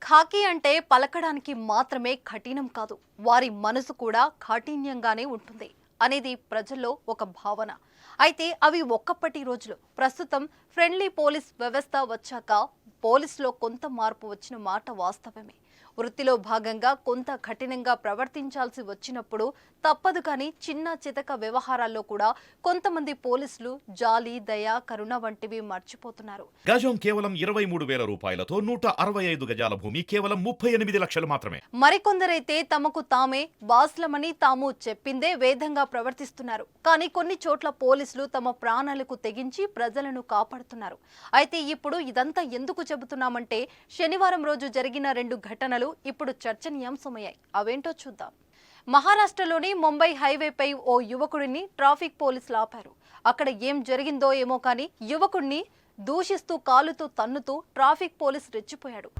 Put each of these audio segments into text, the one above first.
ఖాకీ అంటే పలకడానికి మాత్రమే కఠినం కాదు, వారి మనసు కూడా కాఠిన్యంగానే ఉంటుంది అనేది ప్రజల్లో ఒక భావన. అయితే అవి ఒక్కప్పటి రోజులు. ప్రస్తుతం ఫ్రెండ్లీ పోలీస్ వ్యవస్థ వచ్చాక పోలీసులో కొంత మార్పు వచ్చిన మాట వాస్తవమే. వృత్తిలో భాగంగా కొంత కఠినంగా ప్రవర్తించాల్సి వచ్చినప్పుడు తప్పదు. కానీ చిన్న చితక వ్యవహారాల్లో కూడా కొంతమంది పోలీసులు జాలి, దయ, కరుణ వంటివి మర్చిపోతున్నారు. గజం కేవలం 23,000 రూపాయలతో 165 గజాల భూమి కేవలం 38 లక్షలు మాత్రమే. మరికొందరైతే తమకు తామే బాస్లమని తాము చెప్పిందే వేదంగా ప్రవర్తిస్తున్నారు. కానీ కొన్ని చోట్ల పోలీసులు తమ ప్రాణాలకు తెగించి ప్రజలను కాపాడుతున్నారు. అయితే ఇప్పుడు ఇదంతా ఎందుకు చెబుతున్నామంటే, శనివారం రోజు జరిగిన 2 ఘటనలు ఇప్పుడు చర్చనీయాంశమయ్యాయి. అవేంటో చూద్దాం. మహారాష్ట్రలోని ముంబై హైవేపై ఓ యువకుడిని ట్రాఫిక్ పోలీసులు ఆపారు. అక్కడ ఏం జరిగిందో ఏమో కానీ యువకుడిని దూషిస్తూ కాలుతో తన్నుతూ ట్రాఫిక్ పోలీసు రెచ్చిపోయాడు.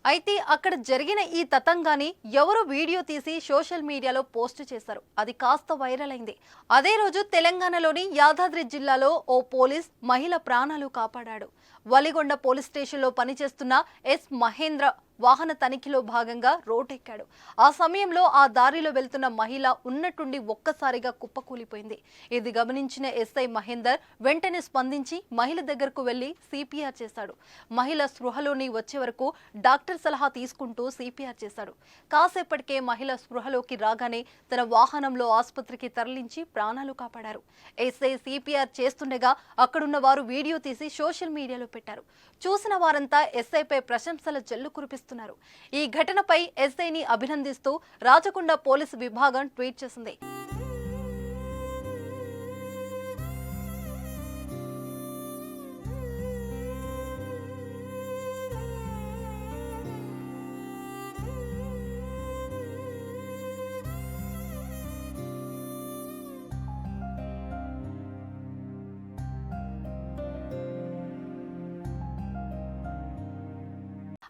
అయితే అక్కడ జరిగిన ఈ తతంగాన్ని ఎవరో వీడియో తీసి సోషల్ మీడియాలో పోస్ట్ చేశారు. అది కాస్త వైరల్ అయింది. అదే రోజు తెలంగాణలోని యాదాద్రి జిల్లాలో ఓ పోలీస్ మహిళ ప్రాణాలు కాపాడాడు. వలిగొండ పోలీస్ స్టేషన్లో పనిచేస్తున్న ఎస్ మహేంద్ర వాహన తనిఖీలో భాగంగా రోడ్డెక్కాడు. ఆ సమయంలో ఆ దారిలో వెళ్తున్న మహిళ ఉన్నట్టుండి ఒక్కసారిగా కుప్పకూలిపోయింది. ఇది గమనించిన ఎస్ఐ మహేందర్ వెంటనే స్పందించి మహిళ దగ్గరకు వెళ్లి సిపిఆర్ చేశాడు. మహిళ స్పృహలోని వచ్చే వరకు డాక్టర్ సలహా తీసుకుంటూ సిపిఆర్ చేశాడు. కాసేపటికే మహిళ స్పృహలోకి రాగానే తన వాహనంలో ఆసుపత్రికి తరలించి ప్రాణాలు కాపాడారు. ఎస్ఐ సిపిఆర్ చేస్తుండగా అక్కడున్న వారు వీడియో తీసి సోషల్ మీడియాలో పెట్టారు. చూసిన వారంతా ఎస్ఐపై ప్రశంసల జల్లు కురిపిస్తున్నారు. ఈ ఘటనపై ఎస్ఐని అభినందిస్తూ రాచకొండ పోలీసు విభాగం ట్వీట్ చేసింది.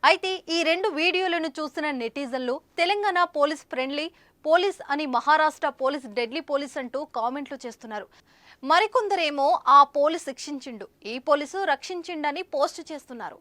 అయితే ఈ 2 వీడియోలను చూసిన నెటిజన్లు తెలంగాణ పోలీస్ ఫ్రెండ్లీ పోలీస్ అని, మహారాష్ట్ర పోలీస్ డెడ్లీ పోలీస్ అంటూ కామెంట్లు చేస్తున్నారు. మరికొందరేమో ఆ పోలీస్ శిక్షించిండు, ఈ పోలీసు రక్షించిండని పోస్ట్ చేస్తున్నారు.